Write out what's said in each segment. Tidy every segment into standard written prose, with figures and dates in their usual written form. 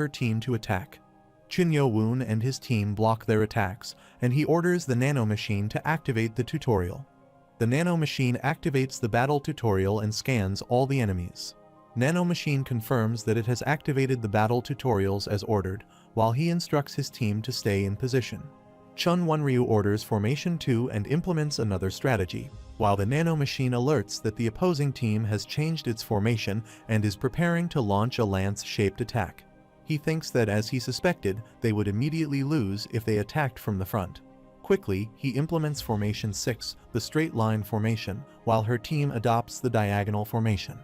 her team to attack. Yeo-un and his team block their attacks, and he orders the nanomachine to activate the tutorial. The nanomachine activates the battle tutorial and scans all the enemies. Nanomachine confirms that it has activated the battle tutorials as ordered, while he instructs his team to stay in position. Wonryu orders Formation 2 and implements another strategy, while the nanomachine alerts that the opposing team has changed its formation and is preparing to launch a lance-shaped attack. He thinks that, as he suspected, they would immediately lose if they attacked from the front. Quickly, he implements Formation 6, the straight-line formation, while her team adopts the diagonal formation.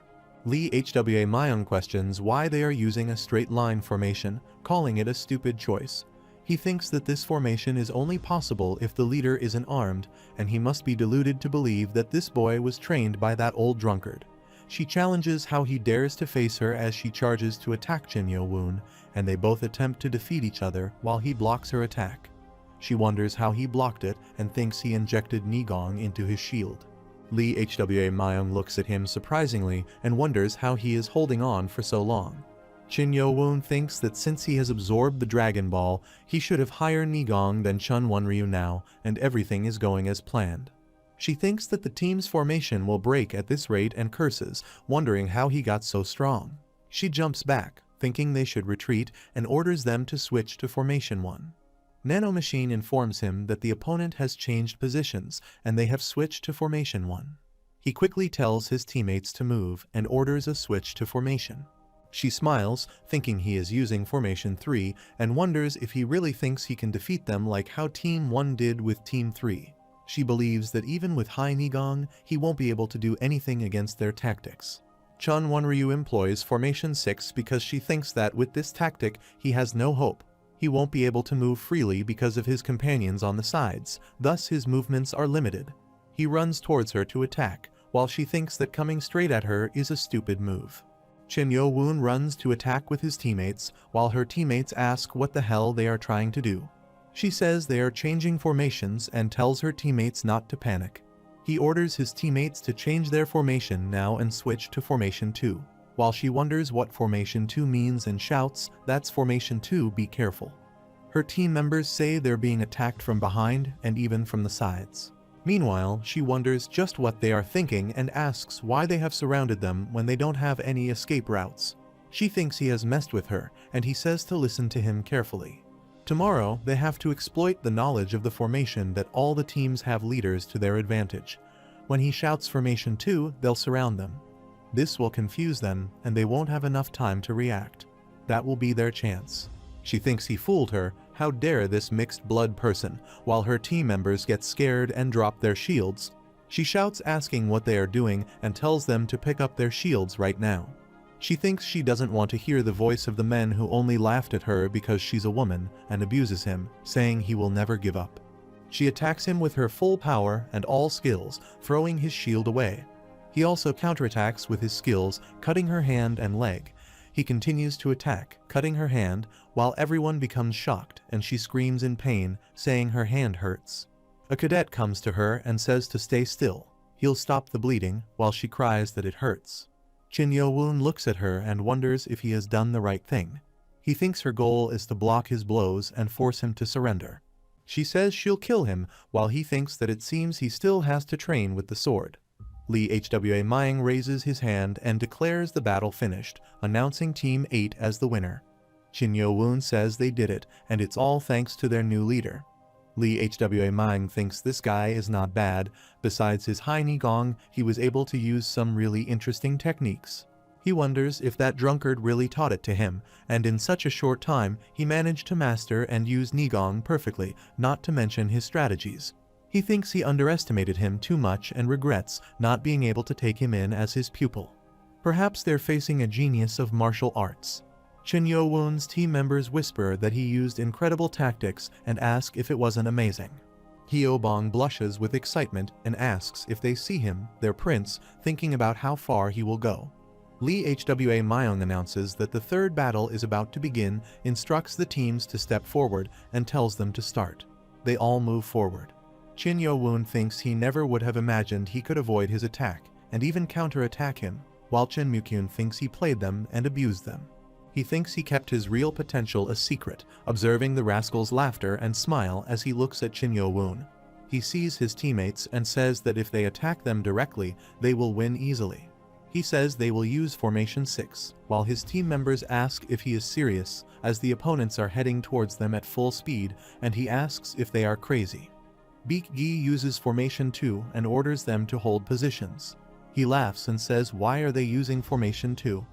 Lee Hwa questions why they are using a straight-line formation, calling it a stupid choice. He thinks that this formation is only possible if the leader isn't armed, and he must be deluded to believe that this boy was trained by that old drunkard. She challenges how he dares to face her as she charges to attack Yeo-un, and they both attempt to defeat each other while he blocks her attack. She wonders how he blocked it and thinks he injected Nigong into his shield. Lee Hwa looks at him surprisingly and wonders how he is holding on for so long. Yeo-un thinks that since he has absorbed the Dragon Ball, he should have higher Nigong than Wonryu now, and everything is going as planned. She thinks that the team's formation will break at this rate and curses, wondering how he got so strong. She jumps back, thinking they should retreat, and orders them to switch to Formation 1. Nanomachine informs him that the opponent has changed positions and they have switched to Formation 1. He quickly tells his teammates to move and orders a switch to Formation. She smiles, thinking he is using Formation 3, and wonders if he really thinks he can defeat them like how Team 1 did with Team 3. She believes that even with high Nigong, he won't be able to do anything against their tactics. Wonryu employs Formation 6 because she thinks that with this tactic he has no hope. He won't be able to move freely because of his companions on the sides, thus his movements are limited. He runs towards her to attack, while she thinks that coming straight at her is a stupid move. Yeo-un runs to attack with his teammates, while her teammates ask what the hell they are trying to do. She says they are changing formations and tells her teammates not to panic. He orders his teammates to change their formation now and switch to Formation 2. While she wonders what Formation 2 means and shouts, "That's Formation 2, be careful." Her team members say they're being attacked from behind and even from the sides. Meanwhile, she wonders just what they are thinking and asks why they have surrounded them when they don't have any escape routes. She thinks he has messed with her, and he says to listen to him carefully. Tomorrow, they have to exploit the knowledge of the formation that all the teams have leaders to their advantage. When he shouts Formation 2, they'll surround them. This will confuse them, and they won't have enough time to react. That will be their chance. She thinks he fooled her. How dare this mixed blood person, while her team members get scared and drop their shields. She shouts asking what they are doing and tells them to pick up their shields right now. She thinks she doesn't want to hear the voice of the men who only laughed at her because she's a woman and abuses him, saying he will never give up. She attacks him with her full power and all skills, throwing his shield away. He also counterattacks with his skills, cutting her hand and leg. He continues to attack, cutting her hand, while everyone becomes shocked and she screams in pain, saying her hand hurts. A cadet comes to her and says to stay still. He'll stop the bleeding, while she cries that it hurts. Yeo-un looks at her and wonders if he has done the right thing. He thinks her goal is to block his blows and force him to surrender. She says she'll kill him, while he thinks that it seems he still has to train with the sword. Lee Hwa raises his hand and declares the battle finished, announcing Team 8 as the winner. Yeo-un says they did it, and it's all thanks to their new leader. Lee Hwa thinks this guy is not bad. Besides his high Nigong, he was able to use some really interesting techniques. He wonders if that drunkard really taught it to him, and in such a short time, he managed to master and use Nigong perfectly, not to mention his strategies. He thinks he underestimated him too much and regrets not being able to take him in as his pupil. Perhaps they're facing a genius of martial arts. Yeo-un's team members whisper that he used incredible tactics and ask if it wasn't amazing. Hyobong blushes with excitement and asks if they see him, their prince, thinking about how far he will go. Lee Hwa announces that the third battle is about to begin, instructs the teams to step forward, and tells them to start. They all move forward. Yeo-un thinks he never would have imagined he could avoid his attack, and even counterattack him, while Mukun thinks he played them and abused them. He thinks he kept his real potential a secret, observing the rascal's laughter and smile as he looks at Yeo-un. He sees his teammates and says that if they attack them directly, they will win easily. He says they will use Formation 6, while his team members ask if he is serious, as the opponents are heading towards them at full speed, and he asks if they are crazy. Beak-gi uses Formation 2 and orders them to hold positions. He laughs and says why are they using Formation 2?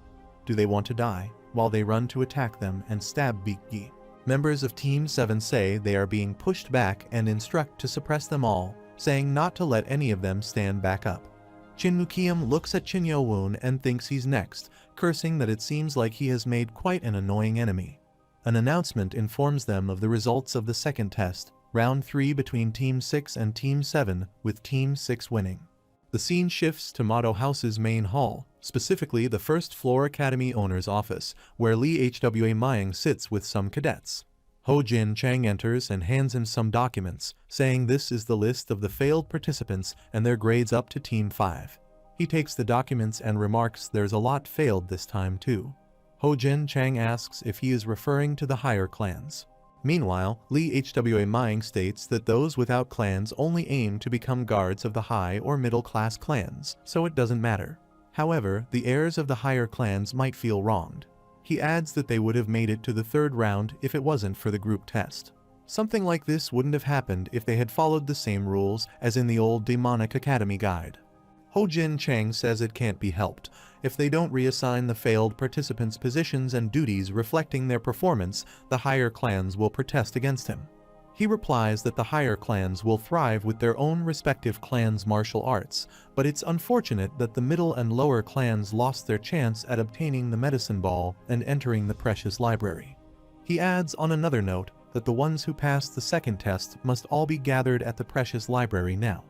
Do they want to die? While they run to attack them and stab Beak-gi. Members of Team 7 say they are being pushed back and instruct to suppress them all, saying not to let any of them stand back up. Chinmukium looks at Yeo-un and thinks he's next, cursing that it seems like he has made quite an annoying enemy. An announcement informs them of the results of the second test, round 3 between Team 6 and Team 7, with Team 6 winning. The scene shifts to Mado House's main hall, specifically the first floor academy owner's office, where Lee Hwa Myung sits with some cadets. Ho-jin Chang enters and hands him some documents, saying this is the list of the failed participants and their grades up to Team 5. He takes the documents and remarks there's a lot failed this time too. Ho-jin Chang asks if he is referring to the higher clans. Meanwhile, Lee Hwa Myung states that those without clans only aim to become guards of the high or middle class clans, so it doesn't matter. However, the heirs of the higher clans might feel wronged. He adds that they would have made it to the third round if it wasn't for the group test. Something like this wouldn't have happened if they had followed the same rules as in the old Demonic Academy guide. Ho-jin Chang says it can't be helped. If they don't reassign the failed participants' positions and duties reflecting their performance, the higher clans will protest against him. He replies that the higher clans will thrive with their own respective clans' martial arts, but it's unfortunate that the middle and lower clans lost their chance at obtaining the medicine ball and entering the precious library. He adds on another note that the ones who passed the second test must all be gathered at the precious library now.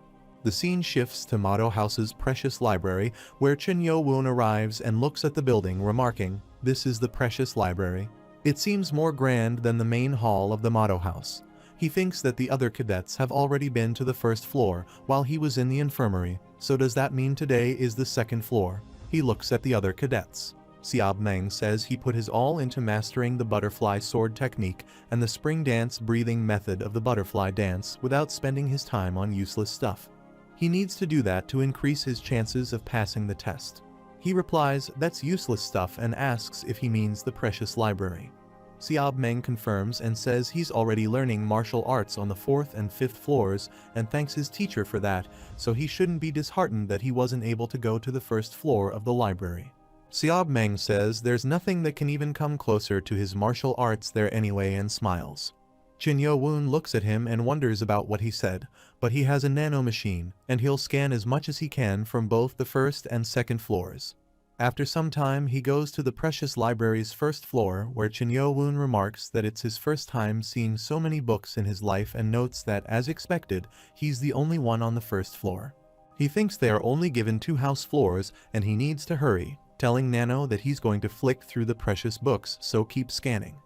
The scene shifts to Mado House's precious library, where Yeo-un arrives and looks at the building, remarking, "This is the precious library. It seems more grand than the main hall of the Mado House." He thinks that the other cadets have already been to the first floor while he was in the infirmary, so does that mean today is the second floor? He looks at the other cadets. Xiaobmeng says he put his all into mastering the butterfly sword technique and the spring dance breathing method of the butterfly dance without spending his time on useless stuff. He needs to do that to increase his chances of passing the test. He replies that's useless stuff and asks if he means the precious library. Xiaobmeng confirms and says he's already learning martial arts on the 4th and 5th floors and thanks his teacher for that, so he shouldn't be disheartened that he wasn't able to go to the first floor of the library. Xiaobmeng says there's nothing that can even come closer to his martial arts there anyway and smiles. Yeo-un looks at him and wonders about what he said, but he has a nanomachine, and he'll scan as much as he can from both the first and second floors. After some time he goes to the precious library's first floor, where Yeo-un remarks that it's his first time seeing so many books in his life and notes that, as expected, he's the only one on the first floor. He thinks they are only given 2 house floors and he needs to hurry, telling Nano that he's going to flick through the precious books, so keep scanning.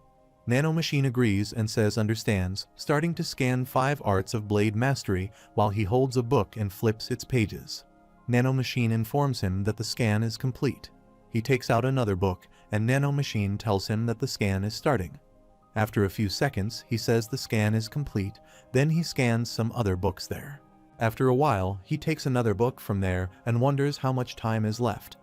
Nanomachine agrees and says understands, starting to scan 5 arts of blade mastery while he holds a book and flips its pages. Nanomachine informs him that the scan is complete. He takes out another book, and Nanomachine tells him that the scan is starting. After a few seconds, he says the scan is complete, then he scans some other books there. After a while, he takes another book from there and wonders how much time is left.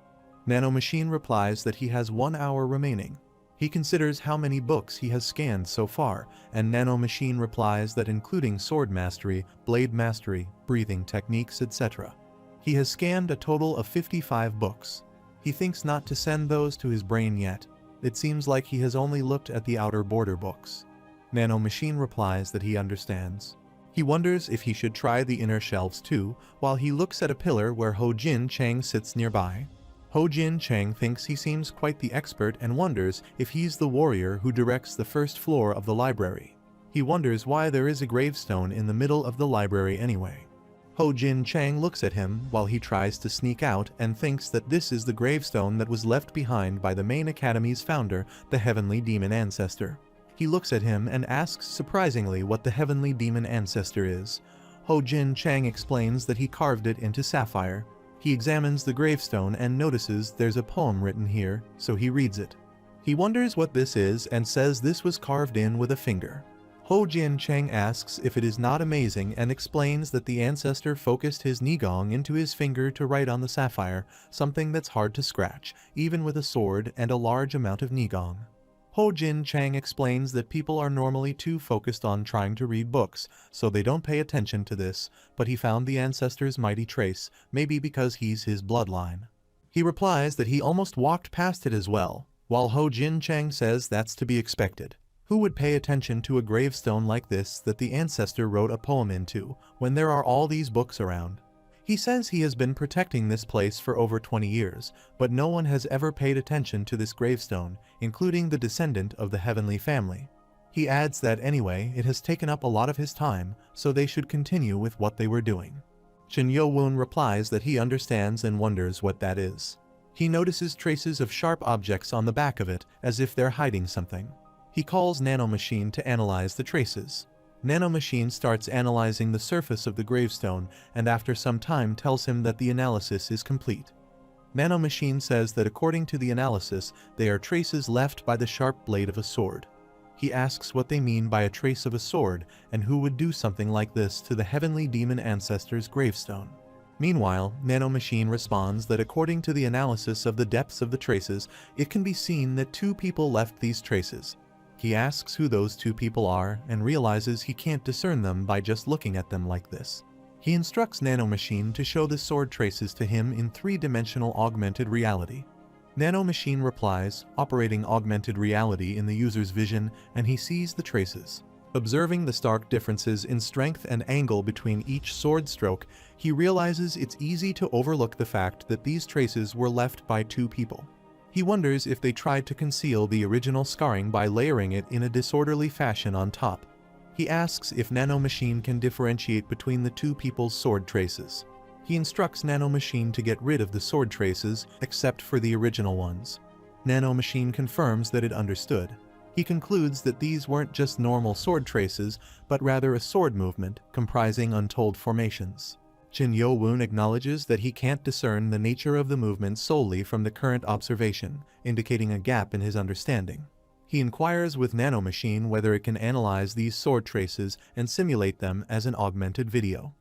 Nanomachine replies that he has 1 hour remaining. He considers how many books he has scanned so far, and Nanomachine replies that including sword mastery, blade mastery, breathing techniques, etc. He has scanned a total of 55 books. He thinks not to send those to his brain yet. It seems like he has only looked at the outer border books. Nanomachine replies that he understands. He wonders if he should try the inner shelves too, while he looks at a pillar where Ho-jin Chang sits nearby. Ho-jin Chang thinks he seems quite the expert and wonders if he's the warrior who directs the first floor of the library. He wonders why there is a gravestone in the middle of the library anyway. Ho-jin Chang looks at him while he tries to sneak out and thinks that this is the gravestone that was left behind by the main academy's founder, the Heavenly Demon Ancestor. He looks at him and asks surprisingly what the Heavenly Demon Ancestor is. Ho-jin Chang explains that he carved it into sapphire. He examines the gravestone and notices there's a poem written here, so he reads it. He wonders what this is and says this was carved in with a finger. Ho Jin Chang asks if it is not amazing and explains that the ancestor focused his nigong into his finger to write on the sapphire, something that's hard to scratch, even with a sword and a large amount of nigong. Ho Jin Chang explains that people are normally too focused on trying to read books, so they don't pay attention to this, but he found the ancestor's mighty trace, maybe because he's his bloodline. He replies that he almost walked past it as well, while Ho Jin Chang says that's to be expected. Who would pay attention to a gravestone like this that the ancestor wrote a poem into, when there are all these books around? He says he has been protecting this place for over 20 years, but no one has ever paid attention to this gravestone, including the descendant of the heavenly family. He adds that anyway, it has taken up a lot of his time, so they should continue with what they were doing. Shin Yeo-un replies that he understands and wonders what that is. He notices traces of sharp objects on the back of it, as if they're hiding something. He calls Nanomachine to analyze the traces. Nanomachine starts analyzing the surface of the gravestone and after some time tells him that the analysis is complete. Nanomachine says that according to the analysis, they are traces left by the sharp blade of a sword. He asks what they mean by a trace of a sword and who would do something like this to the heavenly demon ancestor's gravestone. Meanwhile, Nanomachine responds that according to the analysis of the depths of the traces, it can be seen that 2 people left these traces. He asks who those 2 people are and realizes he can't discern them by just looking at them like this. He instructs Nanomachine to show the sword traces to him in 3-dimensional augmented reality. Nanomachine replies, operating augmented reality in the user's vision, and he sees the traces. Observing the stark differences in strength and angle between each sword stroke, he realizes it's easy to overlook the fact that these traces were left by 2 people. He wonders if they tried to conceal the original scarring by layering it in a disorderly fashion on top. He asks if Nanomachine can differentiate between the 2 people's sword traces. He instructs Nanomachine to get rid of the sword traces, except for the original ones. Nanomachine confirms that it understood. He concludes that these weren't just normal sword traces, but rather a sword movement comprising untold formations. Shin Yeo-un acknowledges that he can't discern the nature of the movement solely from the current observation, indicating a gap in his understanding. He inquires with Nanomachine whether it can analyze these sword traces and simulate them as an augmented video.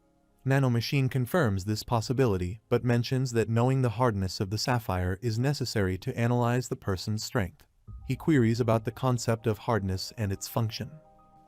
Nanomachine confirms this possibility, but mentions that knowing the hardness of the sapphire is necessary to analyze the person's strength. He queries about the concept of hardness and its function.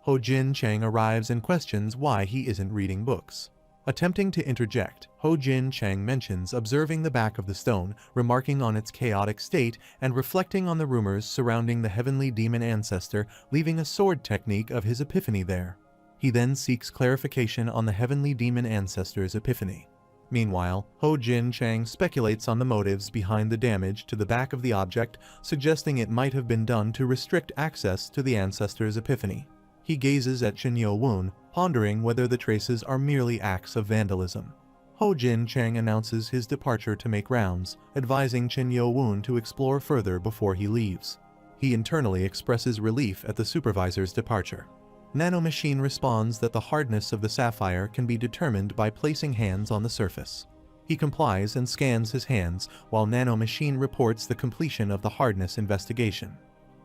Ho Jin Chang arrives and questions why he isn't reading books. Attempting to interject, Ho Jin Chang mentions observing the back of the stone, remarking on its chaotic state, and reflecting on the rumors surrounding the heavenly demon ancestor, leaving a sword technique of his epiphany there. He then seeks clarification on the heavenly demon ancestor's epiphany. Meanwhile, Ho Jin Chang speculates on the motives behind the damage to the back of the object, suggesting it might have been done to restrict access to the ancestor's epiphany. He gazes at Shin Yeo-un, pondering whether the traces are merely acts of vandalism. Ho Jin Chang announces his departure to make rounds, advising Shin Yeo-un to explore further before he leaves. He internally expresses relief at the supervisor's departure. Nanomachine responds that the hardness of the sapphire can be determined by placing hands on the surface. He complies and scans his hands, while Nanomachine reports the completion of the hardness investigation.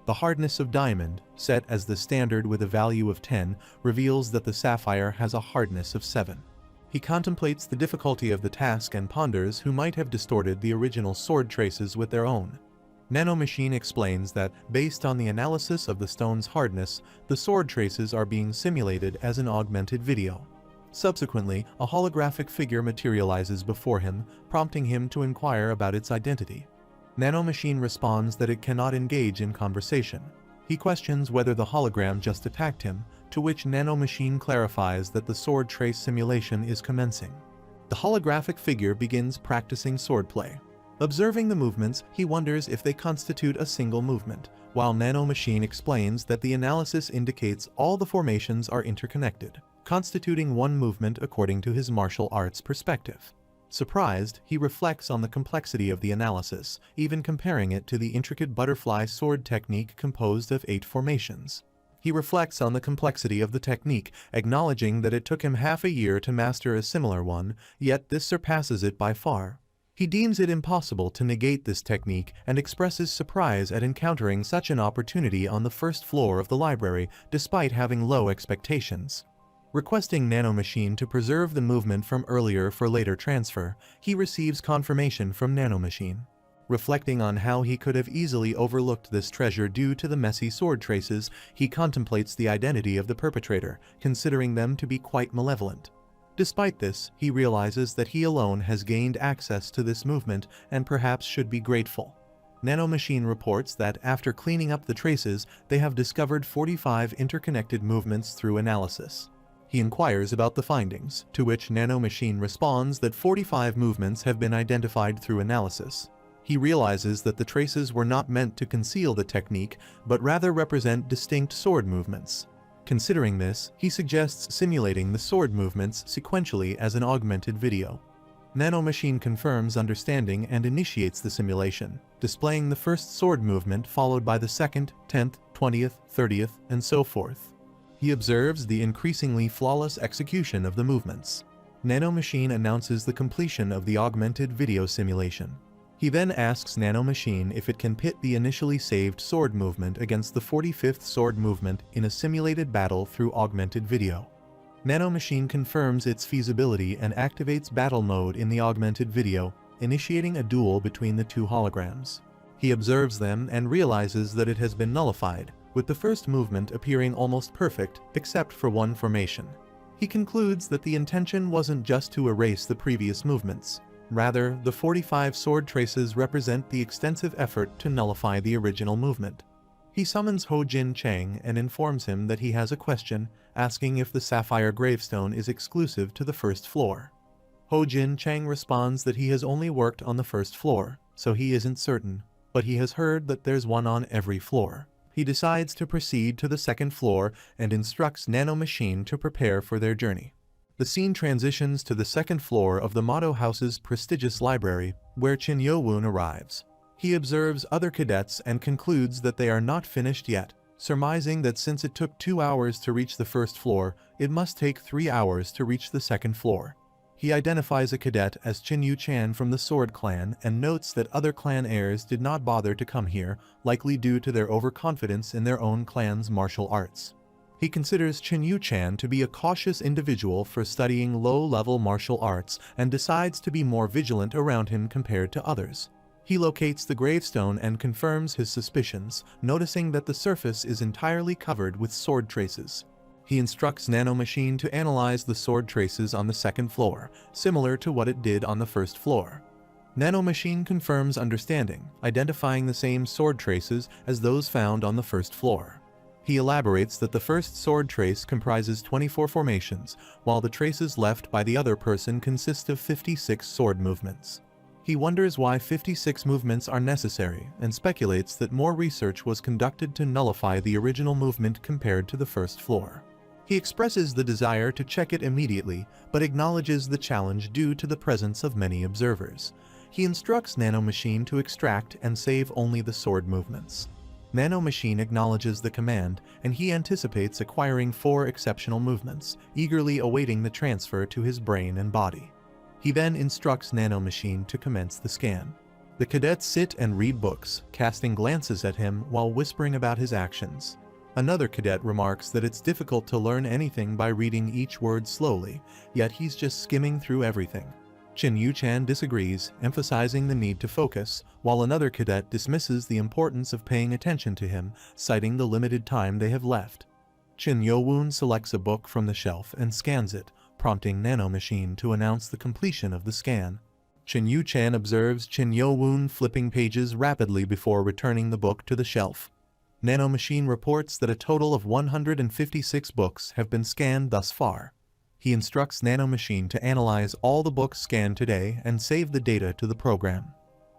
The hardness of diamond, set as the standard with a value of 10, reveals that the sapphire has a hardness of 7. He contemplates the difficulty of the task and ponders who might have distorted the original sword traces with their own. Nanomachine explains that, based on the analysis of the stone's hardness, the sword traces are being simulated as an augmented video. Subsequently, a holographic figure materializes before him, prompting him to inquire about its identity. Nanomachine responds that it cannot engage in conversation. He questions whether the hologram just attacked him, to which Nanomachine clarifies that the sword trace simulation is commencing. The holographic figure begins practicing swordplay. Observing the movements, he wonders if they constitute a single movement, while Nanomachine explains that the analysis indicates all the formations are interconnected, constituting one movement according to his martial arts perspective. Surprised, he reflects on the complexity of the analysis, even comparing it to the intricate butterfly sword technique composed of 8 formations. He reflects on the complexity of the technique, acknowledging that it took him half a year to master a similar one, yet this surpasses it by far. He deems it impossible to negate this technique and expresses surprise at encountering such an opportunity on the first floor of the library despite having low expectations. Requesting Nanomachine to preserve the movement from earlier for later transfer, he receives confirmation from Nanomachine. Reflecting on how he could have easily overlooked this treasure due to the messy sword traces, he contemplates the identity of the perpetrator, considering them to be quite malevolent. Despite this, he realizes that he alone has gained access to this movement and perhaps should be grateful. Nanomachine reports that after cleaning up the traces, they have discovered 45 interconnected movements through analysis. He inquires about the findings, to which Nanomachine responds that 45 movements have been identified through analysis. He realizes that the traces were not meant to conceal the technique, but rather represent distinct sword movements. Considering this, he suggests simulating the sword movements sequentially as an augmented video. Nanomachine confirms understanding and initiates the simulation, displaying the first sword movement followed by the 2nd, 10th, 20th, 30th, and so forth. He observes the increasingly flawless execution of the movements. Nanomachine announces the completion of the augmented video simulation. He then asks Nanomachine if it can pit the initially saved sword movement against the 45th sword movement in a simulated battle through augmented video. Nanomachine confirms its feasibility and activates battle mode in the augmented video, initiating a duel between the two holograms. He observes them and realizes that it has been nullified, with the first movement appearing almost perfect except for one formation. He concludes that the intention wasn't just to erase the previous movements. Rather, the 45 sword traces represent the extensive effort to nullify the original movement. He summons Ho-Jin Chang and informs him that he has a question, asking if the sapphire gravestone is exclusive to the first floor. Ho-Jin Chang responds that he has only worked on the first floor, so he isn't certain, but he has heard that there's one on every floor. He decides to proceed to the second floor and instructs Nanomachine to prepare for their journey. The scene transitions to the second floor of the Motto House's prestigious library, where Yeo-un arrives. He observes other cadets and concludes that they are not finished yet, surmising that since it took 2 hours to reach the first floor, it must take 3 hours to reach the second floor. He identifies a cadet as Yu-chan from the Sword Clan and notes that other clan heirs did not bother to come here, likely due to their overconfidence in their own clan's martial arts. He considers Yu-chan to be a cautious individual for studying low-level martial arts and decides to be more vigilant around him compared to others. He locates the gravestone and confirms his suspicions, noticing that the surface is entirely covered with sword traces. He instructs Nanomachine to analyze the sword traces on the second floor, similar to what it did on the first floor. Nanomachine confirms understanding, identifying the same sword traces as those found on the first floor. He elaborates that the first sword trace comprises 24 formations, while the traces left by the other person consist of 56 sword movements. He wonders why 56 movements are necessary and speculates that more research was conducted to nullify the original movement compared to the first floor. He expresses the desire to check it immediately, but acknowledges the challenge due to the presence of many observers. He instructs Nanomachine to extract and save only the sword movements. Nanomachine acknowledges the command, and he anticipates acquiring 4 exceptional movements, eagerly awaiting the transfer to his brain and body. He then instructs Nanomachine to commence the scan. The cadets sit and read books, casting glances at him while whispering about his actions. Another cadet remarks that it's difficult to learn anything by reading each word slowly, yet he's just skimming through everything. Yu-chan disagrees, emphasizing the need to focus, while another cadet dismisses the importance of paying attention to him, citing the limited time they have left. Yeo-un selects a book from the shelf and scans it, prompting Nanomachine to announce the completion of the scan. Yu-chan observes Yeo-un flipping pages rapidly before returning the book to the shelf. Nanomachine reports that a total of 156 books have been scanned thus far. He instructs Nanomachine to analyze all the books scanned today and save the data to the program.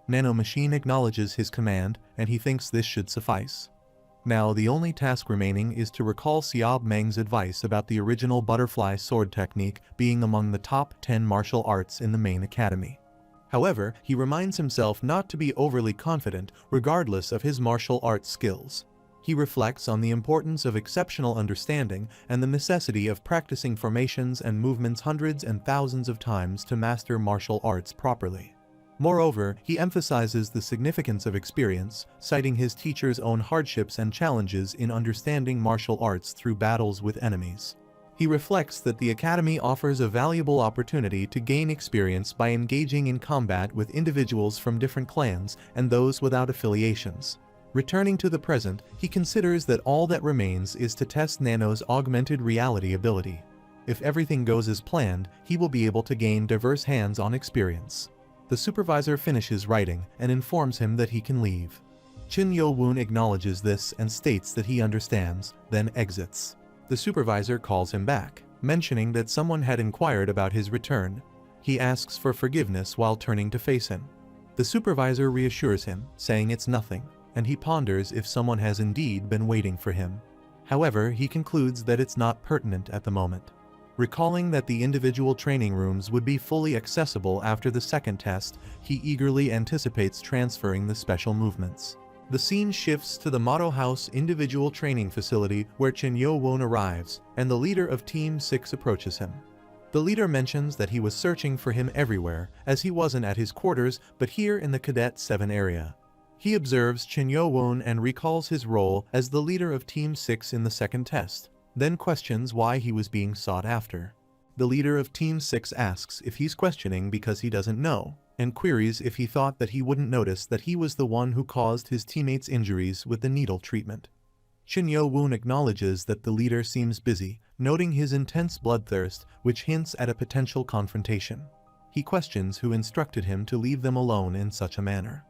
Nanomachine acknowledges his command, and he thinks this should suffice. Now the only task remaining is to recall Xiao Meng's advice about the original butterfly sword technique being among the top 10 martial arts in the main academy. However, he reminds himself not to be overly confident regardless of his martial arts skills. He reflects on the importance of exceptional understanding and the necessity of practicing formations and movements hundreds and thousands of times to master martial arts properly. Moreover, he emphasizes the significance of experience, citing his teacher's own hardships and challenges in understanding martial arts through battles with enemies. He reflects that the academy offers a valuable opportunity to gain experience by engaging in combat with individuals from different clans and those without affiliations. Returning to the present, he considers that all that remains is to test Nano's augmented reality ability. If everything goes as planned, he will be able to gain diverse hands-on experience. The supervisor finishes writing and informs him that he can leave. Yeo-un acknowledges this and states that he understands, then exits. The supervisor calls him back, mentioning that someone had inquired about his return. He asks for forgiveness while turning to face him. The supervisor reassures him, saying it's nothing, and he ponders if someone has indeed been waiting for him. However, he concludes that it's not pertinent at the moment. Recalling that the individual training rooms would be fully accessible after the second test, he eagerly anticipates transferring the special movements. The scene shifts to the Motto House individual training facility where Yeo-un arrives, and the leader of Team 6 approaches him. The leader mentions that he was searching for him everywhere, as he wasn't at his quarters but here in the Cadet 7 area. He observes Yeo-un and recalls his role as the leader of Team 6 in the second test, then questions why he was being sought after. The leader of Team 6 asks if he's questioning because he doesn't know, and queries if he thought that he wouldn't notice that he was the one who caused his teammates' injuries with the needle treatment. Yeo-un acknowledges that the leader seems busy, noting his intense bloodthirst, which hints at a potential confrontation. He questions who instructed him to leave them alone in such a manner.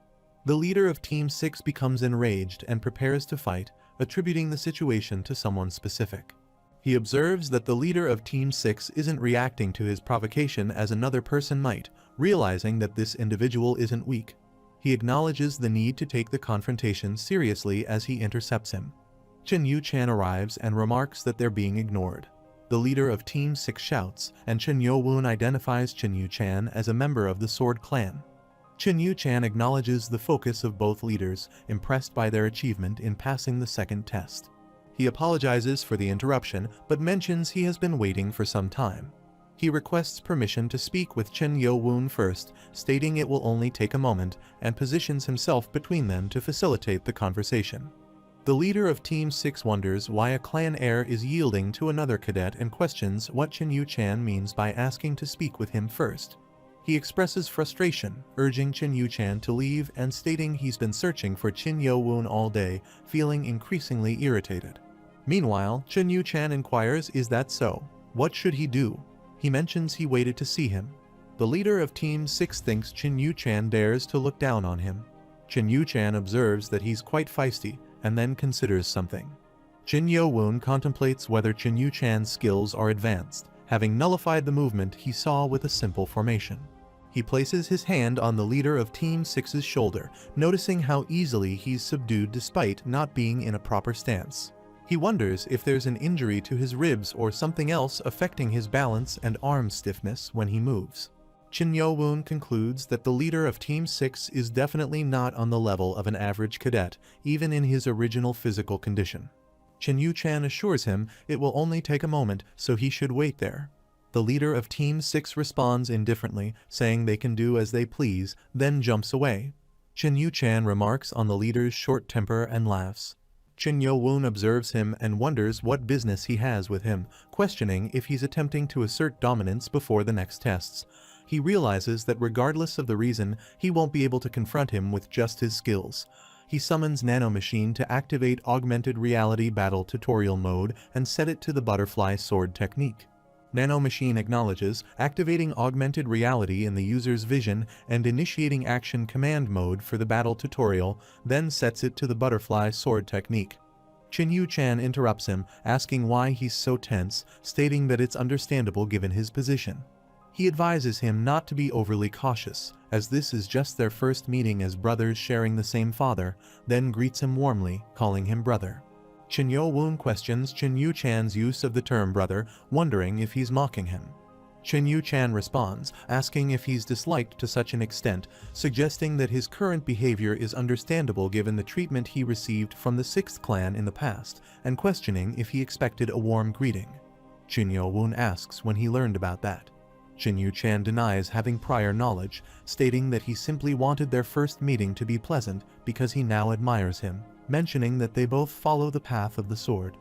The leader of Team 6 becomes enraged and prepares to fight, attributing the situation to someone specific. He observes that the leader of Team 6 isn't reacting to his provocation as another person might, realizing that this individual isn't weak. He acknowledges the need to take the confrontation seriously as he intercepts him. Chen-Yu-chan arrives and remarks that they're being ignored. The leader of Team 6 shouts, and Yeo-un identifies Chen-Yu-chan as a member of the Sword Clan. Chen-Yu-chan acknowledges the focus of both leaders, impressed by their achievement in passing the second test. He apologizes for the interruption, but mentions he has been waiting for some time. He requests permission to speak with Yeo-un first, stating it will only take a moment, and positions himself between them to facilitate the conversation. The leader of Team 6 wonders why a clan heir is yielding to another cadet and questions what Chen-Yu-chan means by asking to speak with him first. He expresses frustration, urging Chen-Yu-chan to leave and stating he's been searching for Yeo-un all day, feeling increasingly irritated. Meanwhile, Chen-Yu-chan inquires, is that so? What should he do? He mentions he waited to see him. The leader of Team 6 thinks Chen-Yu-chan dares to look down on him. Chen-Yu-chan observes that he's quite feisty, and then considers something. Yeo-un contemplates whether Chen-Yu-chan's skills are advanced, having nullified the movement he saw with a simple formation. He places his hand on the leader of Team 6's shoulder, noticing how easily he's subdued despite not being in a proper stance. He wonders if there's an injury to his ribs or something else affecting his balance and arm stiffness when he moves. Yeo-un concludes that the leader of Team 6 is definitely not on the level of an average cadet, even in his original physical condition. Chen-Yu-chan assures him it will only take a moment, so he should wait there. The leader of Team 6 responds indifferently, saying they can do as they please, then jumps away. Chen-Yu-chan remarks on the leader's short temper and laughs. Yeo-un observes him and wonders what business he has with him, questioning if he's attempting to assert dominance before the next tests. He realizes that regardless of the reason, he won't be able to confront him with just his skills. He summons Nanomachine to activate augmented reality battle tutorial mode and set it to the butterfly sword technique. Nanomachine acknowledges, activating augmented reality in the user's vision and initiating action command mode for the battle tutorial, then sets it to the butterfly sword technique. Chen-Yu-chan interrupts him, asking why he's so tense, stating that it's understandable given his position. He advises him not to be overly cautious, as this is just their first meeting as brothers sharing the same father, then greets him warmly, calling him brother. Yeo-un questions Chen-Yu-chan's use of the term brother, wondering if he's mocking him. Chen-Yu-chan responds, asking if he's disliked to such an extent, suggesting that his current behavior is understandable given the treatment he received from the 6th clan in the past, and questioning if he expected a warm greeting. Yeo-un asks when he learned about that. Chin Yu-chan denies having prior knowledge, stating that he simply wanted their first meeting to be pleasant because he now admires him, mentioning that they both follow the path of the sword.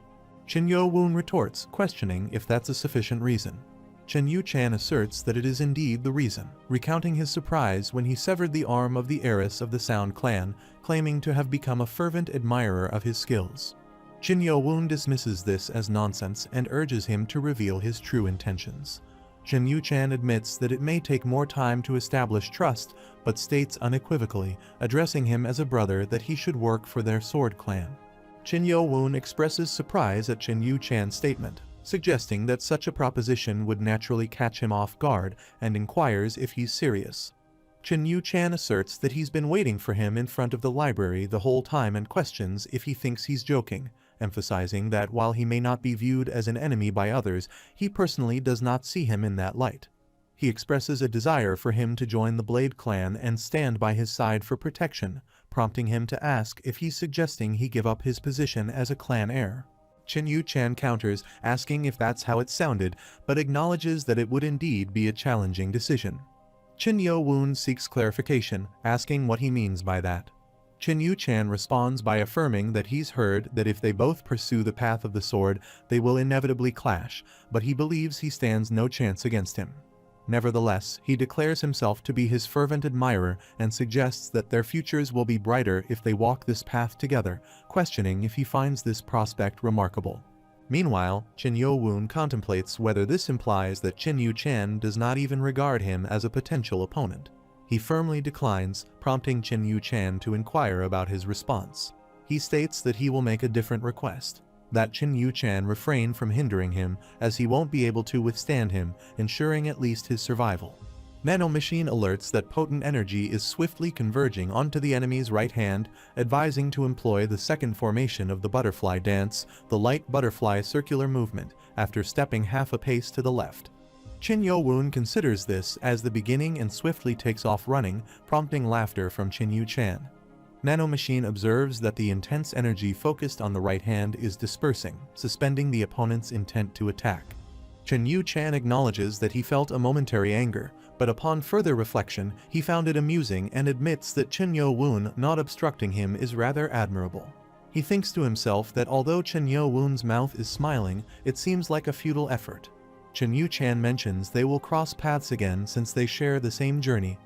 Chin Yeo-un retorts, questioning if that's a sufficient reason. Chin Yu-chan asserts that it is indeed the reason, recounting his surprise when he severed the arm of the heiress of the Sound clan, claiming to have become a fervent admirer of his skills. Chin Yeo-un dismisses this as nonsense and urges him to reveal his true intentions. Chin Yu-chan admits that it may take more time to establish trust, but states unequivocally, addressing him as a brother, that he should work for their sword clan. Chin Yeo-un expresses surprise at Chin Yu-chan's statement, suggesting that such a proposition would naturally catch him off guard, and inquires if he's serious. Chin Yu-chan asserts that he's been waiting for him in front of the library the whole time and questions if he thinks he's joking, emphasizing that while he may not be viewed as an enemy by others, he personally does not see him in that light. He expresses a desire for him to join the Blade clan and stand by his side for protection, prompting him to ask if he's suggesting he give up his position as a clan heir. Chin Yu-chan counters, asking if that's how it sounded, but acknowledges that it would indeed be a challenging decision. Chin Yeo-un seeks clarification, asking what he means by that. Chin Yu-chan responds by affirming that he's heard that if they both pursue the path of the sword, they will inevitably clash, but he believes he stands no chance against him. Nevertheless, he declares himself to be his fervent admirer and suggests that their futures will be brighter if they walk this path together, questioning if he finds this prospect remarkable. Meanwhile, Chin Yeo-un contemplates whether this implies that Chin Yu-chan does not even regard him as a potential opponent. He firmly declines, prompting Chin Yu-chan to inquire about his response. He states that he will make a different request, that Chin Yu-chan refrain from hindering him, as he won't be able to withstand him, ensuring at least his survival. Nanomachine alerts that potent energy is swiftly converging onto the enemy's right hand, advising to employ the second formation of the butterfly dance, the light butterfly circular movement, after stepping half a pace to the left. Chin Yeo-un considers this as the beginning and swiftly takes off running, prompting laughter from Chin Yu-chan. Nanomachine observes that the intense energy focused on the right hand is dispersing, suspending the opponent's intent to attack. Chin Yu-chan acknowledges that he felt a momentary anger, but upon further reflection, he found it amusing and admits that Chin Yeo-un not obstructing him is rather admirable. He thinks to himself that although Chin Yeo-un's mouth is smiling, it seems like a futile effort. Chin Yu-chan mentions they will cross paths again since they share the same journey.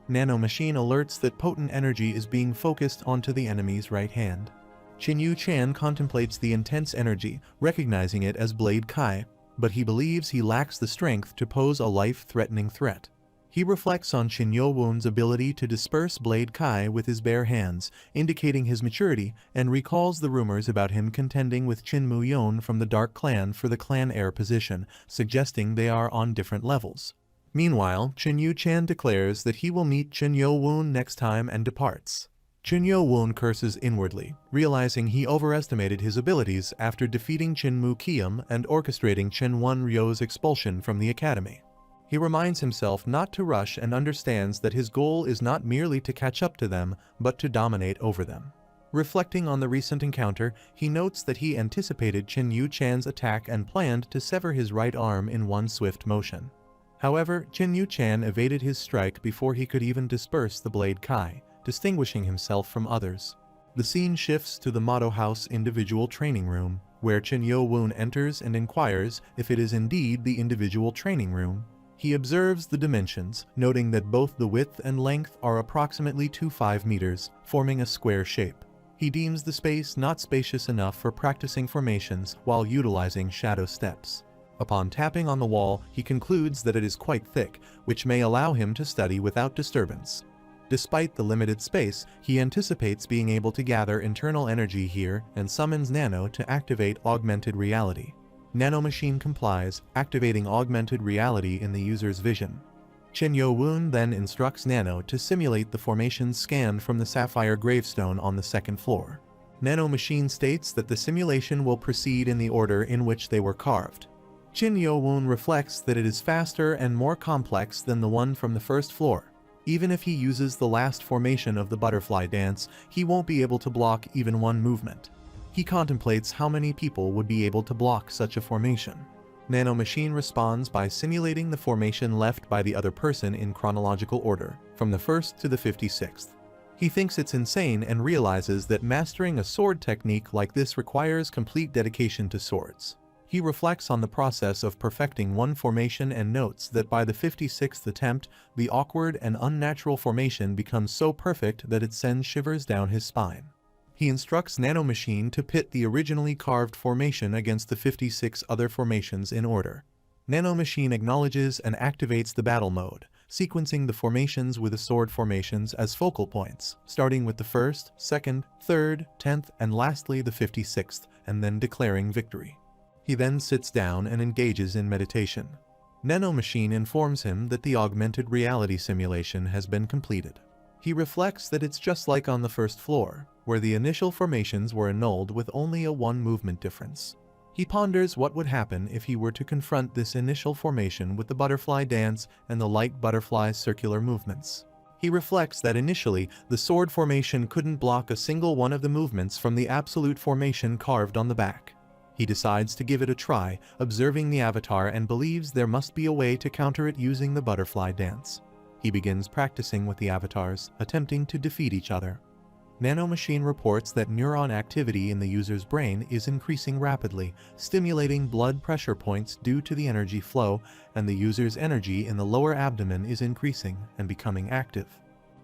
Nanomachine alerts that potent energy is being focused onto the enemy's right hand. Chin Yu-chan contemplates the intense energy, recognizing it as Blade Kai, but he believes he lacks the strength to pose a life-threatening threat. He reflects on Chin Yeo-un's ability to disperse Blade Kai with his bare hands, indicating his maturity, and recalls the rumors about him contending with Chin Mu-yeon from the Dark Clan for the clan heir position, suggesting they are on different levels. Meanwhile, Chin Yu-chan declares that he will meet Chin Yeo-un next time and departs. Chin Yeo-un curses inwardly, realizing he overestimated his abilities after defeating Chin Mu-keum and orchestrating Chin Won-ryo's expulsion from the academy. He reminds himself not to rush and understands that his goal is not merely to catch up to them, but to dominate over them. Reflecting on the recent encounter, he notes that he anticipated Chin Yu-chan's attack and planned to sever his right arm in one swift motion. However, Chin Yu-chan evaded his strike before he could even disperse the Blade Kai, distinguishing himself from others. The scene shifts to the Motto House individual training room, where Chin Yeo-un enters and inquires if it is indeed the individual training room. He observes the dimensions, noting that both the width and length are approximately 25 meters, forming a square shape. He deems the space not spacious enough for practicing formations while utilizing shadow steps. Upon tapping on the wall, he concludes that it is quite thick, which may allow him to study without disturbance. Despite the limited space, he anticipates being able to gather internal energy here and summons Nano to activate augmented reality. Nanomachine complies, activating augmented reality in the user's vision. Chin Yeo-un then instructs Nano to simulate the formations scanned from the sapphire gravestone on the second floor. Nanomachine states that the simulation will proceed in the order in which they were carved. Chin Yeo-un reflects that it is faster and more complex than the one from the first floor. Even if he uses the last formation of the butterfly dance, he won't be able to block even one movement. He contemplates how many people would be able to block such a formation. Nanomachine responds by simulating the formation left by the other person in chronological order, from the 1st to the 56th. He thinks it's insane and realizes that mastering a sword technique like this requires complete dedication to swords. He reflects on the process of perfecting one formation and notes that by the 56th attempt, the awkward and unnatural formation becomes so perfect that it sends shivers down his spine. He instructs Nanomachine to pit the originally carved formation against the 56 other formations in order. Nanomachine acknowledges and activates the battle mode, sequencing the formations with the sword formations as focal points, starting with the 1st, 2nd, 3rd, 10th, and lastly the 56th, and then declaring victory. He then sits down and engages in meditation. Nanomachine informs him that the augmented reality simulation has been completed. He reflects that it's just like on the first floor, where the initial formations were annulled with only a one movement difference. He ponders what would happen if he were to confront this initial formation with the butterfly dance and the light butterfly's circular movements. He reflects that initially, the sword formation couldn't block a single one of the movements from the absolute formation carved on the back. He decides to give it a try, observing the avatar, and believes there must be a way to counter it using the butterfly dance. He begins practicing with the avatars, attempting to defeat each other. Nanomachine reports that neuron activity in the user's brain is increasing rapidly, stimulating blood pressure points due to the energy flow, and the user's energy in the lower abdomen is increasing and becoming active.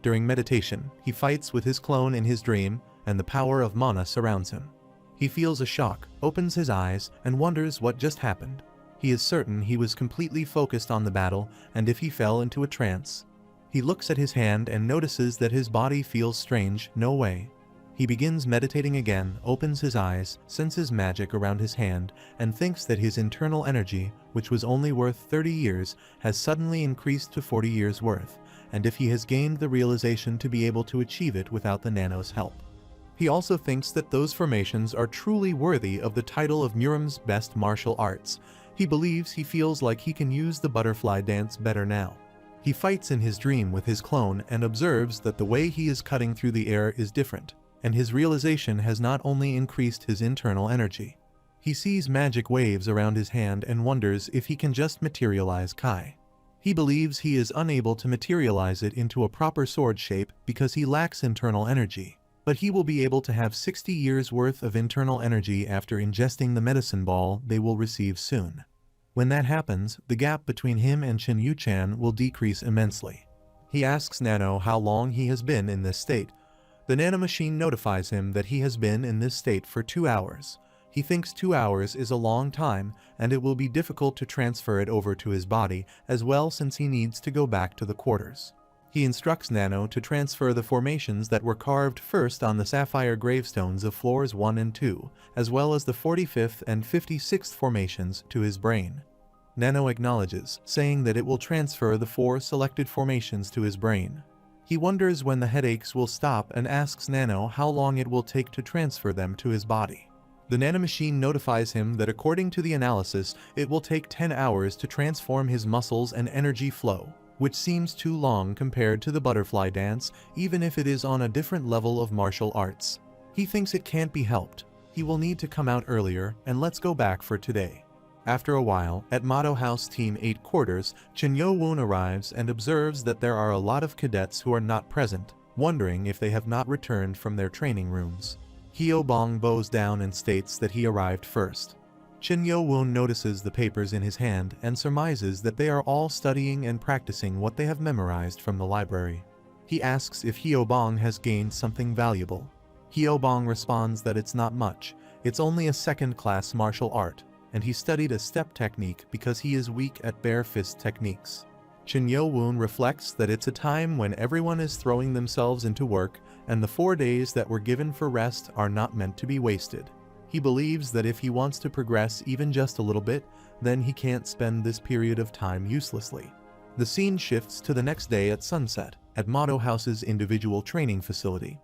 During meditation, he fights with his clone in his dream, and the power of mana surrounds him. He feels a shock, opens his eyes, and wonders what just happened. He is certain he was completely focused on the battle, and if he fell into a trance. He looks at his hand and notices that his body feels strange. No way. He begins meditating again, opens his eyes, senses magic around his hand, and thinks that his internal energy, which was only worth 30 years, has suddenly increased to 40 years worth, and if he has gained the realization to be able to achieve it without the Nano's help. He also thinks that those formations are truly worthy of the title of Murum's best martial arts. He believes he feels like he can use the butterfly dance better now. He fights in his dream with his clone and observes that the way he is cutting through the air is different, and his realization has not only increased his internal energy. He sees magic waves around his hand and wonders if he can just materialize Kai. He believes he is unable to materialize it into a proper sword shape because he lacks internal energy, but he will be able to have 60 years worth of internal energy after ingesting the medicine ball they will receive soon. When that happens, the gap between him and Shin Yu-chan will decrease immensely. He asks Nano how long he has been in this state. The nanomachine notifies him that he has been in this state for 2 hours. He thinks 2 hours is a long time, and it will be difficult to transfer it over to his body as well since he needs to go back to the quarters. He instructs Nano to transfer the formations that were carved first on the sapphire gravestones of floors 1 and 2, as well as the 45th and 56th formations, to his brain. Nano acknowledges, saying that it will transfer the 4 selected formations to his brain. He wonders when the headaches will stop and asks Nano how long it will take to transfer them to his body. The nanomachine notifies him that according to the analysis, it will take 10 hours to transform his muscles and energy flow, which seems too long compared to the butterfly dance, even if it is on a different level of martial arts. He thinks it can't be helped. He will need to come out earlier, and let's go back for today. After a while, at Motto House Team 8 quarters, Yeo-un arrives and observes that there are a lot of cadets who are not present, wondering if they have not returned from their training rooms. Hyo-bong bows down and states that he arrived first. Yeo-un notices the papers in his hand and surmises that they are all studying and practicing what they have memorized from the library. He asks if Hyo-bong has gained something valuable. Hyo-bong responds that it's not much, it's only a second-class martial art, and he studied a step technique because he is weak at bare fist techniques. Yeo-un reflects that it's a time when everyone is throwing themselves into work, and the 4 days that were given for rest are not meant to be wasted. He believes that if he wants to progress even just a little bit, then he can't spend this period of time uselessly. The scene shifts to the next day at sunset, at Motto House's individual training facility.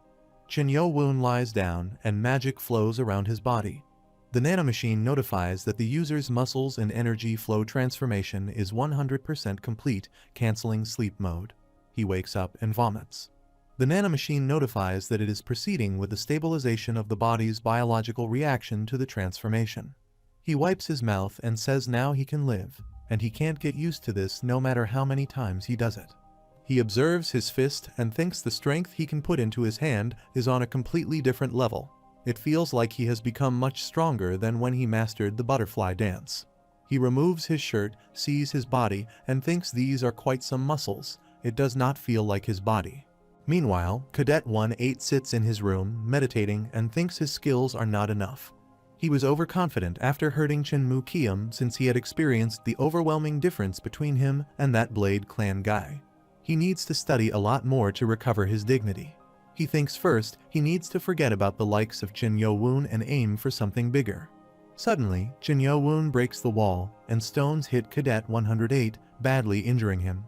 Yeo-un lies down, and magic flows around his body. The nanomachine notifies that the user's muscles and energy flow transformation is 100% complete, canceling sleep mode. He wakes up and vomits. The nanomachine notifies that it is proceeding with the stabilization of the body's biological reaction to the transformation. He wipes his mouth and says now he can live, and he can't get used to this no matter how many times he does it. He observes his fist and thinks the strength he can put into his hand is on a completely different level. It feels like he has become much stronger than when he mastered the butterfly dance. He removes his shirt, sees his body, and thinks these are quite some muscles. It does not feel like his body. Meanwhile, Cadet 1-8 sits in his room, meditating, and thinks his skills are not enough. He was overconfident after hurting Chinmu Kium since he had experienced the overwhelming difference between him and that Blade Clan guy. He needs to study a lot more to recover his dignity. He thinks first he needs to forget about the likes of Jin Yeo-un and aim for something bigger. Suddenly, Jin Yeo-un breaks the wall, and stones hit Cadet 108, badly injuring him.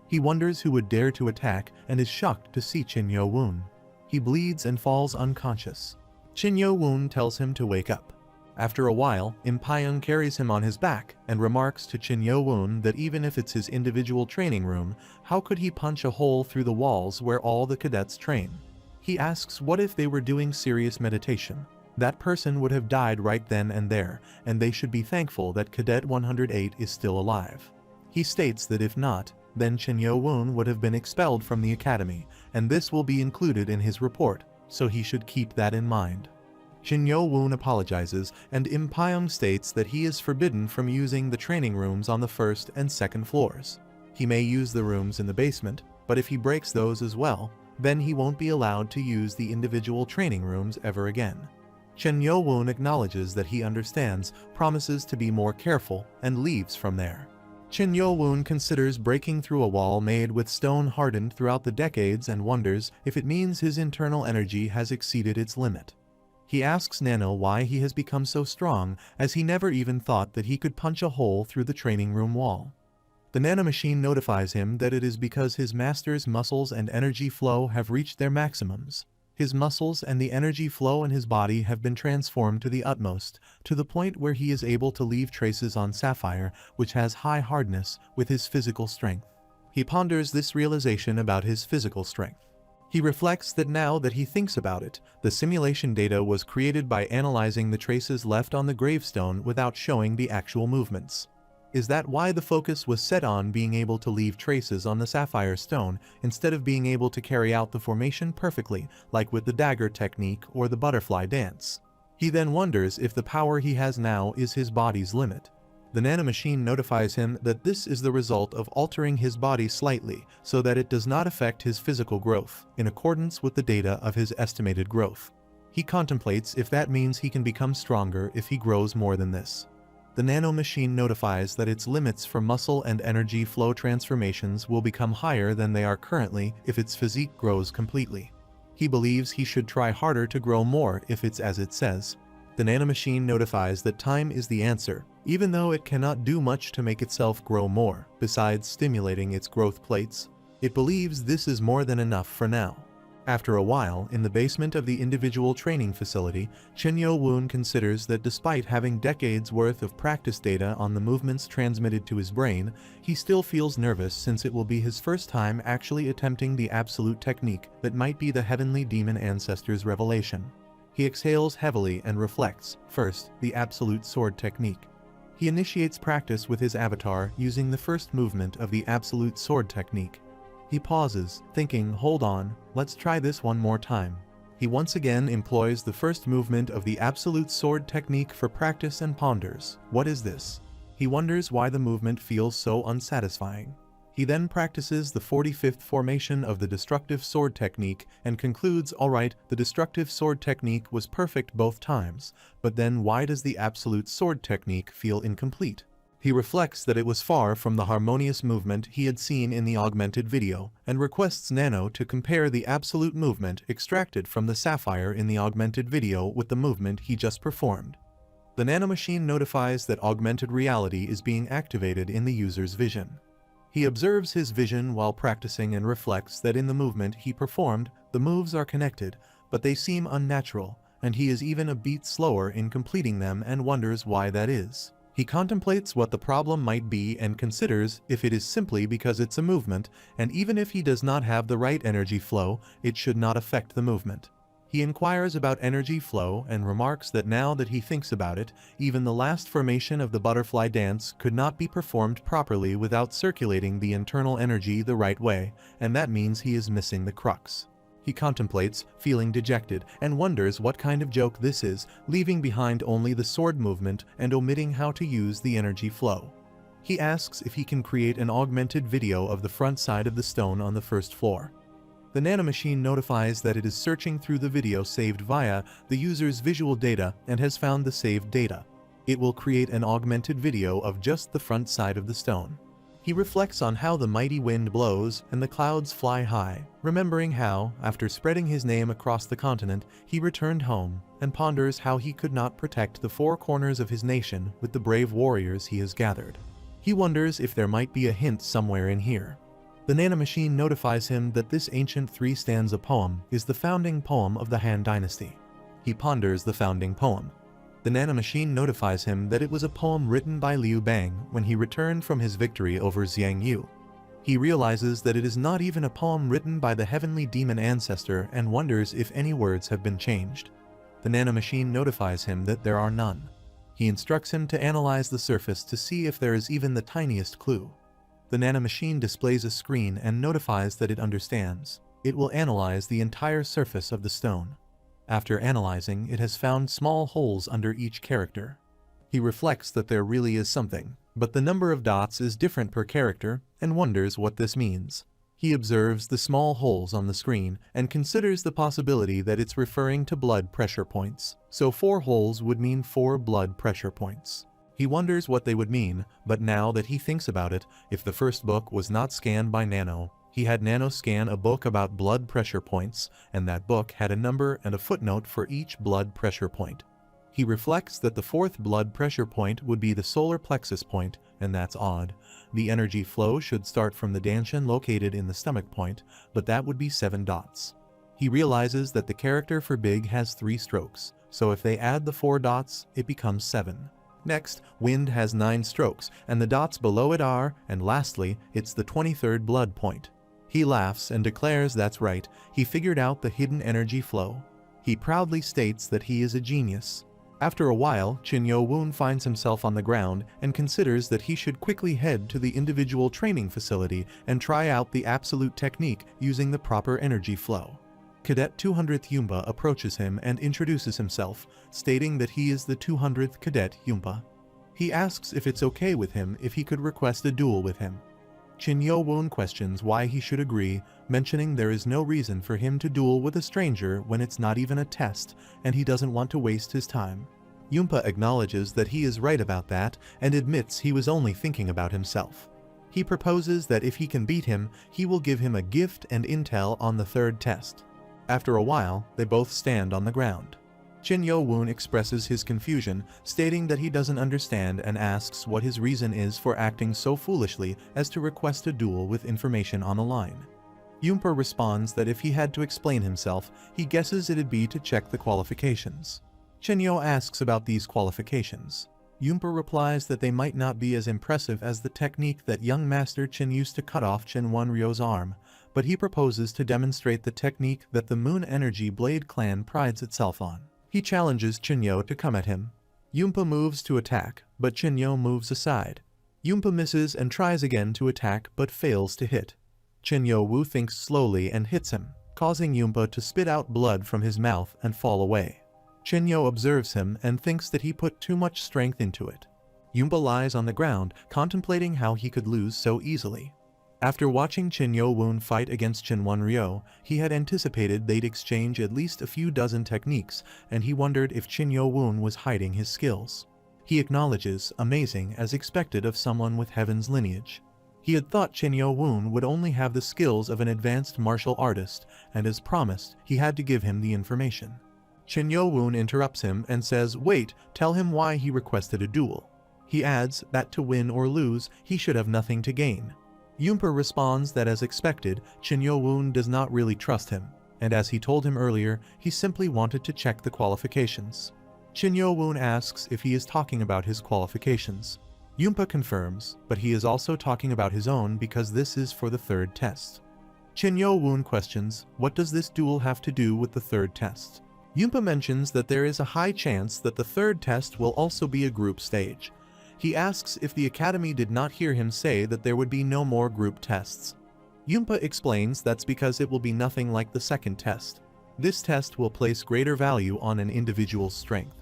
He wonders who would dare to attack and is shocked to see Jin Yeo-un. He bleeds and falls unconscious. Jin Yeo-un tells him to wake up. After a while, Impyeong carries him on his back and remarks to Jin Yeo-un that even if it's his individual training room, how could he punch a hole through the walls where all the cadets train? He asks what if they were doing serious meditation. That person would have died right then and there, and they should be thankful that Cadet 108 is still alive. He states that if not, then Jin Yeo-un would have been expelled from the academy, and this will be included in his report, so he should keep that in mind. Jin Yeo-un apologizes, and Impyeong states that he is forbidden from using the training rooms on the first and second floors. He may use the rooms in the basement, but if he breaks those as well, then he won't be allowed to use the individual training rooms ever again. Jin Yeo-un acknowledges that he understands, promises to be more careful, and leaves from there. Jin Yeo-un considers breaking through a wall made with stone hardened throughout the decades and wonders if it means his internal energy has exceeded its limit. He asks Nano why he has become so strong, as he never even thought that he could punch a hole through the training room wall. The nanomachine notifies him that it is because his master's muscles and energy flow have reached their maximums. His muscles and the energy flow in his body have been transformed to the utmost, to the point where he is able to leave traces on sapphire, which has high hardness, with his physical strength. He ponders this realization about his physical strength. He reflects that now that he thinks about it, the simulation data was created by analyzing the traces left on the gravestone without showing the actual movements. Is that why the focus was set on being able to leave traces on the sapphire stone instead of being able to carry out the formation perfectly, like with the dagger technique or the butterfly dance? He then wonders if the power he has now is his body's limit. The nanomachine notifies him that this is the result of altering his body slightly so that it does not affect his physical growth, in accordance with the data of his estimated growth. He contemplates if that means he can become stronger if he grows more than this. The nanomachine notifies that its limits for muscle and energy flow transformations will become higher than they are currently if its physique grows completely. He believes he should try harder to grow more if it's as it says. The nanomachine notifies that time is the answer, even though it cannot do much to make itself grow more, besides stimulating its growth plates. It believes this is more than enough for now. After a while, in the basement of the individual training facility, Jin Yeo-un considers that despite having decades worth of practice data on the movements transmitted to his brain, he still feels nervous since it will be his first time actually attempting the absolute technique that might be the heavenly demon ancestor's revelation. He exhales heavily and reflects, first, the absolute sword technique. He initiates practice with his avatar using the first movement of the absolute sword technique. He pauses, thinking, hold on, let's try this one more time. He once again employs the first movement of the absolute sword technique for practice and ponders. What is this? He wonders why the movement feels so unsatisfying. He then practices the 45th formation of the destructive sword technique and concludes, alright, the destructive sword technique was perfect both times, but then why does the absolute sword technique feel incomplete? He reflects that it was far from the harmonious movement he had seen in the augmented video, and requests Nano to compare the absolute movement extracted from the sapphire in the augmented video with the movement he just performed. The nanomachine notifies that augmented reality is being activated in the user's vision. He observes his vision while practicing and reflects that in the movement he performed, the moves are connected, but they seem unnatural, and he is even a beat slower in completing them and wonders why that is. He contemplates what the problem might be and considers if it is simply because it's a movement, and even if he does not have the right energy flow, it should not affect the movement. He inquires about energy flow and remarks that now that he thinks about it, even the last formation of the butterfly dance could not be performed properly without circulating the internal energy the right way, and that means he is missing the crux. He contemplates, feeling dejected, and wonders what kind of joke this is, leaving behind only the sword movement and omitting how to use the energy flow. He asks if he can create an augmented video of the front side of the stone on the first floor. The nanomachine notifies that it is searching through the video saved via the user's visual data and has found the saved data. It will create an augmented video of just the front side of the stone. He reflects on how the mighty wind blows and the clouds fly high, remembering how, after spreading his name across the continent, he returned home, and ponders how he could not protect the four corners of his nation with the brave warriors he has gathered. He wonders if there might be a hint somewhere in here. The nanomachine notifies him that this ancient three-stanza poem is the founding poem of the Han Dynasty. He ponders the founding poem. The nanomachine notifies him that it was a poem written by Liu Bang when he returned from his victory over Xiang Yu. He realizes that it is not even a poem written by the heavenly demon ancestor and wonders if any words have been changed. The nanomachine notifies him that there are none. He instructs him to analyze the surface to see if there is even the tiniest clue. The nanomachine displays a screen and notifies that it understands. It will analyze the entire surface of the stone. After analyzing, it has found small holes under each character. He reflects that there really is something, but the number of dots is different per character and wonders what this means. He observes the small holes on the screen and considers the possibility that it's referring to blood pressure points. So 4 holes would mean 4 blood pressure points. He wonders what they would mean, but now that he thinks about it, if the first book was not scanned by Nano, he had Nano scan a book about blood pressure points, and that book had a number and a footnote for each blood pressure point. He reflects that the 4th blood pressure point would be the solar plexus point, and that's odd. The energy flow should start from the danshin located in the stomach point, but that would be 7 dots. He realizes that the character for Big has 3 strokes, so if they add the 4 dots, it becomes 7. Next, Wind has 9 strokes, and the dots below it are, and lastly, it's the 23rd blood point. He laughs and declares that's right, he figured out the hidden energy flow. He proudly states that he is a genius. After a while, Yeo-un finds himself on the ground and considers that he should quickly head to the individual training facility and try out the absolute technique using the proper energy flow. Cadet 200th Yumpa approaches him and introduces himself, stating that he is the 200th Cadet Yumpa. He asks if it's okay with him if he could request a duel with him. Yeo-un questions why he should agree, mentioning there is no reason for him to duel with a stranger when it's not even a test, and he doesn't want to waste his time. Yumpa acknowledges that he is right about that and admits he was only thinking about himself. He proposes that if he can beat him, he will give him a gift and intel on the 3rd test. After a while, they both stand on the ground. Yeo-un expresses his confusion, stating that he doesn't understand and asks what his reason is for acting so foolishly as to request a duel with information on the line. Yumpa responds that if he had to explain himself, he guesses it'd be to check the qualifications. Yeo asks about these qualifications. Yumpa replies that they might not be as impressive as the technique that young Master Chin used to cut off Wonryo's arm, but he proposes to demonstrate the technique that the Moon Energy Blade clan prides itself on. He challenges Yeo to come at him. Yumpa moves to attack, but Yeo moves aside. Yumpa misses and tries again to attack but fails to hit. Yeo thinks slowly and hits him, causing Yumpa to spit out blood from his mouth and fall away. Yeo observes him and thinks that he put too much strength into it. Yumpa lies on the ground, contemplating how he could lose so easily. After watching Yeo-un fight against Wonryo, he had anticipated they'd exchange at least a few dozen techniques, and he wondered if Yeo-un was hiding his skills. He acknowledges, amazing as expected of someone with heaven's lineage. He had thought Yeo-un would only have the skills of an advanced martial artist, and as promised, he had to give him the information. Yeo-un interrupts him and says, wait, tell him why he requested a duel. He adds that to win or lose, he should have nothing to gain. Yumpa responds that as expected, Yeo-un does not really trust him, and as he told him earlier, he simply wanted to check the qualifications. Yeo-un asks if he is talking about his qualifications. Yumpa confirms, but he is also talking about his own because this is for the 3rd test. Chin Yeo-un questions, what does this duel have to do with the third test? Yunpa mentions that there is a high chance that the third test will also be a group stage. He asks if the Academy did not hear him say that there would be no more group tests. Yunpa explains that's because it will be nothing like the second test. This test will place greater value on an individual's strength.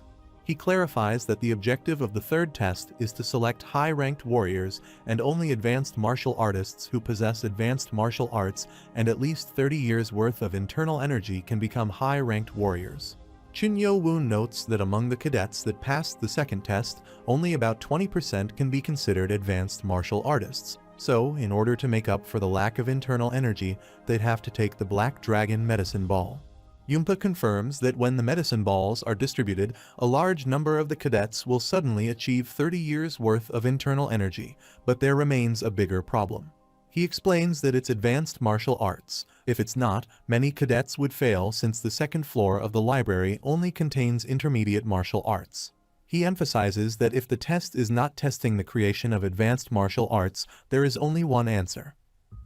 He clarifies that the objective of the third test is to select high-ranked warriors, and only advanced martial artists who possess advanced martial arts and at least 30 years worth of internal energy can become high-ranked warriors. Chin Yeo-un notes that among the cadets that passed the second test, only about 20% can be considered advanced martial artists. So, in order to make up for the lack of internal energy, they'd have to take the Black Dragon Medicine Ball. Yunpa confirms that when the medicine balls are distributed, a large number of the cadets will suddenly achieve 30 years worth of internal energy, but there remains a bigger problem. He explains that it's advanced martial arts. If it's not, many cadets would fail since the second floor of the library only contains intermediate martial arts. He emphasizes that if the test is not testing the creation of advanced martial arts, there is only one answer.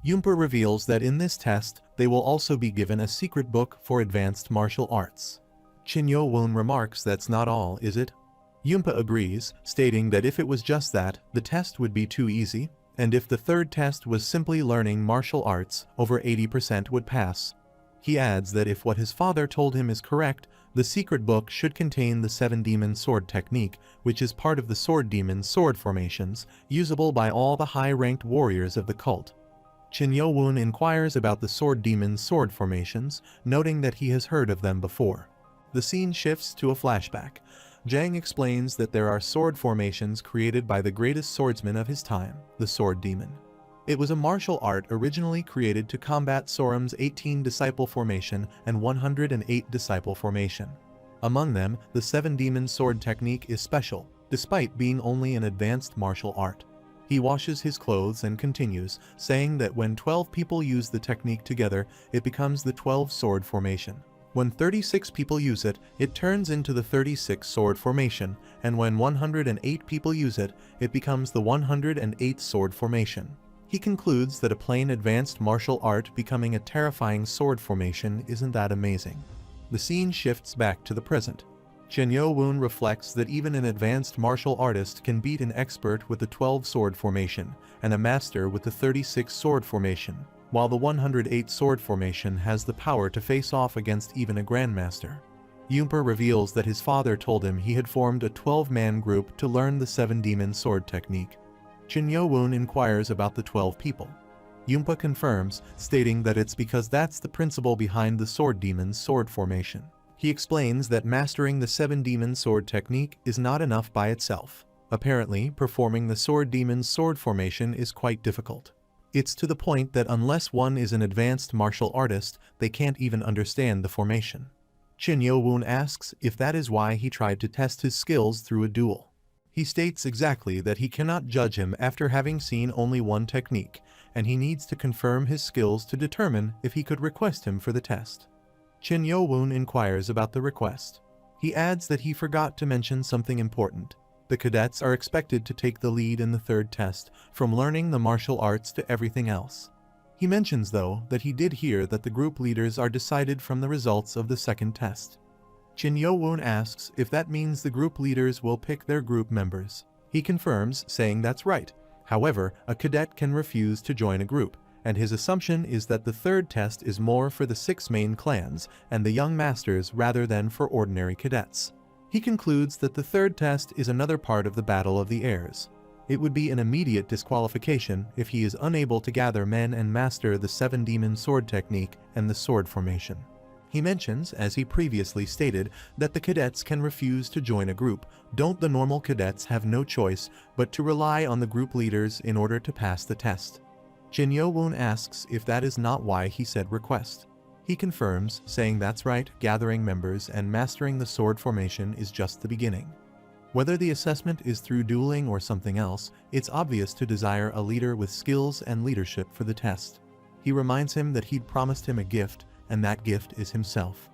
Yunpa reveals that in this test, they will also be given a secret book for advanced martial arts. Chin Yeo-un remarks that's not all, is it? Yunpa agrees, stating that if it was just that, the test would be too easy, and if the third test was simply learning martial arts, over 80% would pass. He adds that if what his father told him is correct, the secret book should contain the 7-demon sword technique, which is part of the sword demon sword formations, usable by all the high-ranked warriors of the cult. Chin Yeo-un inquires about the sword demon sword formations, noting that he has heard of them before. The scene shifts to a flashback. Jang explains that there are sword formations created by the greatest swordsman of his time, the sword demon. It was a martial art originally created to combat Sorum's 18 disciple formation and 108 disciple formation. Among them, the 7-demon sword technique is special, despite being only an advanced martial art. He washes his clothes and continues, saying that when 12 people use the technique together, it becomes the 12 sword formation. When 36 people use it, it turns into the 36 sword formation, and when 108 people use it, it becomes the 108 sword formation. He concludes that a plain advanced martial art becoming a terrifying sword formation isn't that amazing. The scene shifts back to the present. Chin Yeo-un reflects that even an advanced martial artist can beat an expert with the 12 sword formation, and a master with the 36 sword formation, while the 108 sword formation has the power to face off against even a grandmaster. Yunpa reveals that his father told him he had formed a 12-man group to learn the 7-demon sword technique. Chin Yeo-un inquires about the 12 people. Yunpa confirms, stating that it's because that's the principle behind the sword demon's sword formation. He explains that mastering the 7-demon sword technique is not enough by itself. Apparently, performing the sword demon's sword formation is quite difficult. It's to the point that unless one is an advanced martial artist, they can't even understand the formation. Chin Yeo-un asks if that is why he tried to test his skills through a duel. He states exactly that he cannot judge him after having seen only one technique, and he needs to confirm his skills to determine if he could request him for the test. Chin Yeo-un inquires about the request. He adds that he forgot to mention something important. The cadets are expected to take the lead in the third test, from learning the martial arts to everything else. He mentions, though, that he did hear that the group leaders are decided from the results of the second test. Chin Yeo-un asks if that means the group leaders will pick their group members. He confirms, saying that's right. However, a cadet can refuse to join a group, and his assumption is that the third test is more for the 6 main clans and the young masters rather than for ordinary cadets. He concludes that the third test is another part of the Battle of the Heirs. It would be an immediate disqualification if he is unable to gather men and master the 7-demon sword technique and the sword formation. He mentions, as he previously stated, that the cadets can refuse to join a group. Don't the normal cadets have no choice but to rely on the group leaders in order to pass the test? Chin Yeo-un asks if that is not why he said request. He confirms, saying that's right, gathering members and mastering the sword formation is just the beginning. Whether the assessment is through dueling or something else, it's obvious to desire a leader with skills and leadership for the test. He reminds him that he'd promised him a gift, and that gift is himself.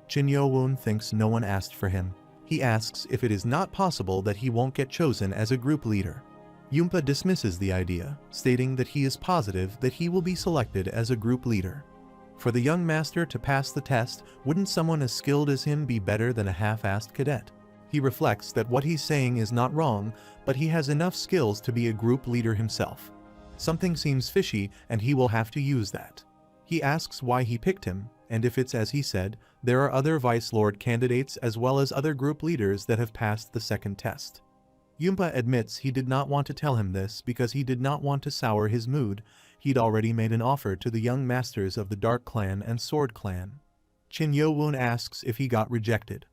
Chin Yeo-un thinks no one asked for him. He asks if it is not possible that he won't get chosen as a group leader. Yumpa dismisses the idea, stating that he is positive that he will be selected as a group leader. For the young master to pass the test, wouldn't someone as skilled as him be better than a half-assed cadet? He reflects that what he's saying is not wrong, but he has enough skills to be a group leader himself. Something seems fishy, and he will have to use that. He asks why he picked him, and if it's as he said, there are other Vice Lord candidates as well as other group leaders that have passed the second test. Yumpa admits he did not want to tell him this because he did not want to sour his mood. He'd already made an offer to the young masters of the Dark Clan and Sword Clan. Yeo-un asks if he got rejected.